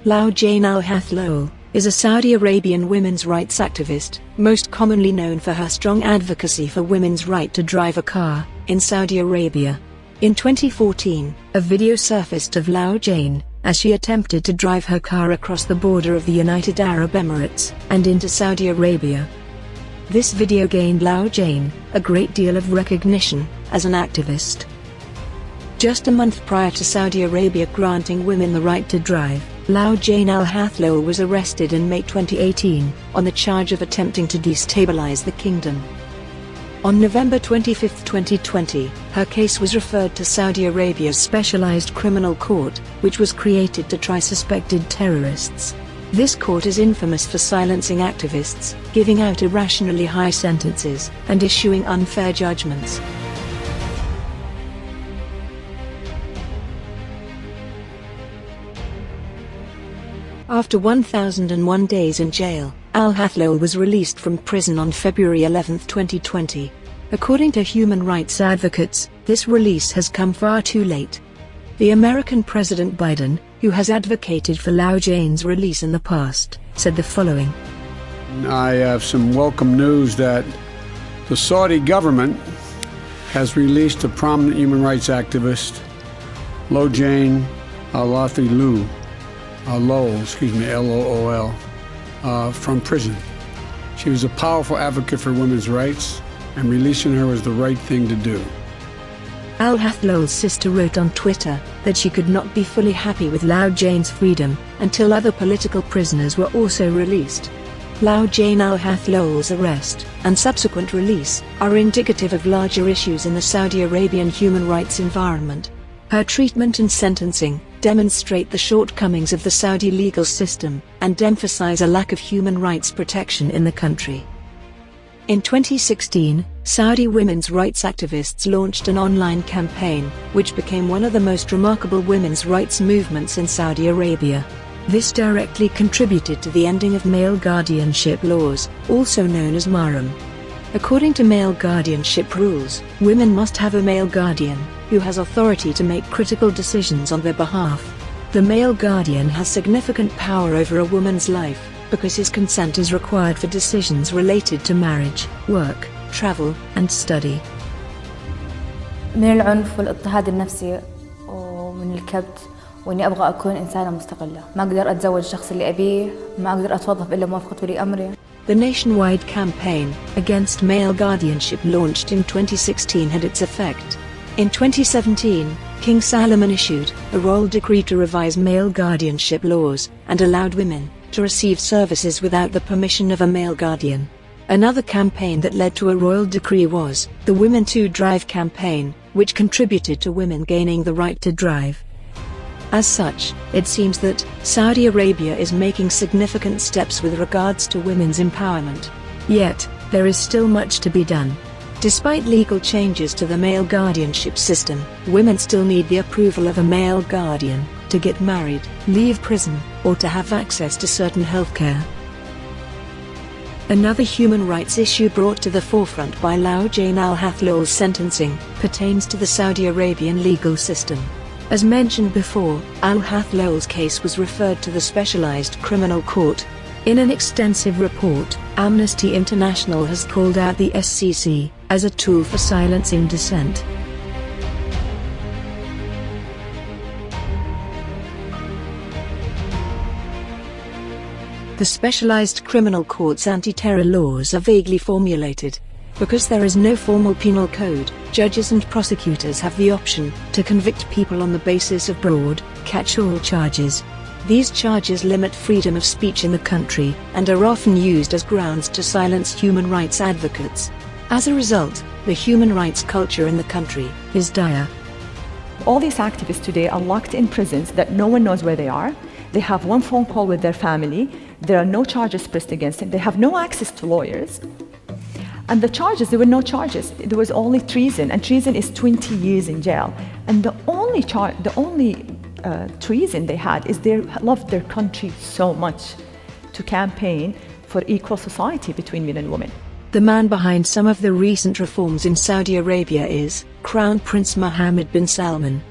Loujain al-Hathloul is a Saudi Arabian women's rights activist, most commonly known for her strong advocacy for women's right to drive a car in Saudi Arabia. In 2014, a video surfaced of Loujain as she attempted to drive her car across the border of the United Arab Emirates and into Saudi Arabia. This video gained Loujain a great deal of recognition as an activist. Just a month prior to Saudi Arabia granting women the right to drive, Loujain al-Hathloul was arrested in May 2018 on the charge of attempting to destabilize the kingdom. On November 25, 2020, her case was referred to Saudi Arabia's Specialized Criminal Court, which was created to try suspected terrorists. This court is infamous for silencing activists, giving out irrationally high sentences, and issuing unfair judgments. After 1,001 days in jail, al-Hathloul was released from prison on February 11, 2020. According to human rights advocates, this release has come far too late. The American President Biden, who has advocated for Loujain's release in the past, said the following. I have some welcome news that the Saudi government has released a prominent human rights activist, Loujain al-Hathloul, L-O-O-L, from prison. She was a powerful advocate for women's rights, and releasing her was the right thing to do. Al-Hathloul's sister wrote on Twitter that she could not be fully happy with Loujain's freedom until other political prisoners were also released. Loujain al-Hathloul's arrest and subsequent release are indicative of larger issues in the Saudi Arabian human rights environment. Her treatment and sentencing demonstrate the shortcomings of the Saudi legal system and emphasize a lack of human rights protection in the country. In 2016, Saudi women's rights activists launched an online campaign, which became one of the most remarkable women's rights movements in Saudi Arabia. This directly contributed to the ending of male guardianship laws, also known as mahram. According to male guardianship rules, women must have a male guardian who has authority to make critical decisions on their behalf. The male guardian has significant power over a woman's life because his consent is required for decisions related to marriage, work, travel, and study. من العنف والاضطهاد النفسي ومن الكبت وإني أبغى أكون إنسانة مستقلة، ما أقدر أتزوج الشخص اللي أبيه، ما أقدر أتوظف إلا موافقة ولي أمري. The nationwide campaign against male guardianship launched in 2016 had its effect. In 2017, King Salman issued a royal decree to revise male guardianship laws and allowed women to receive services without the permission of a male guardian. Another campaign that led to a royal decree was the Women to Drive campaign, which contributed to women gaining the right to drive. As such, it seems that Saudi Arabia is making significant steps with regards to women's empowerment. Yet, there is still much to be done. Despite legal changes to the male guardianship system, women still need the approval of a male guardian to get married, leave prison, or to have access to certain healthcare. Another human rights issue brought to the forefront by Loujain al-Hathloul's sentencing pertains to the Saudi Arabian legal system. As mentioned before, al-Hathloul's case was referred to the Specialized Criminal Court. In an extensive report, Amnesty International has called out the SCC as a tool for silencing dissent. The Specialized Criminal Court's anti-terror laws are vaguely formulated. Because there is no formal penal code, judges and prosecutors have the option to convict people on the basis of broad, catch-all charges. These charges limit freedom of speech in the country and are often used as grounds to silence human rights advocates. As a result, the human rights culture in the country is dire. All these activists today are locked in prisons that no one knows where they are. They have one phone call with their family. There are no charges pressed against them. They have no access to lawyers. And the charges, there were no charges. There was only treason, and treason is 20 years in jail. And the only treason they had is they loved their country so much to campaign for equal society between men and women. The man behind some of the recent reforms in Saudi Arabia is Crown Prince Mohammed bin Salman.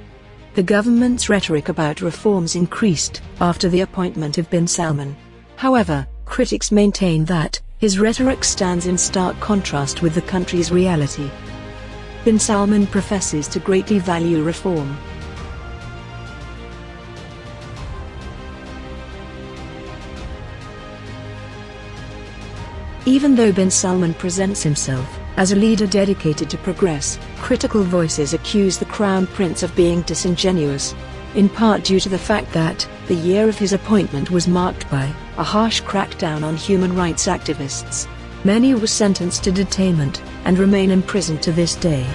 The government's rhetoric about reforms increased after the appointment of bin Salman. However, critics maintain that his rhetoric stands in stark contrast with the country's reality. Bin Salman professes to greatly value reform. Even though bin Salman presents himself as a leader dedicated to progress, critical voices accuse the Crown Prince of being disingenuous, in part due to the fact that the year of his appointment was marked by a harsh crackdown on human rights activists. Many were sentenced to detainment and remain imprisoned to this day.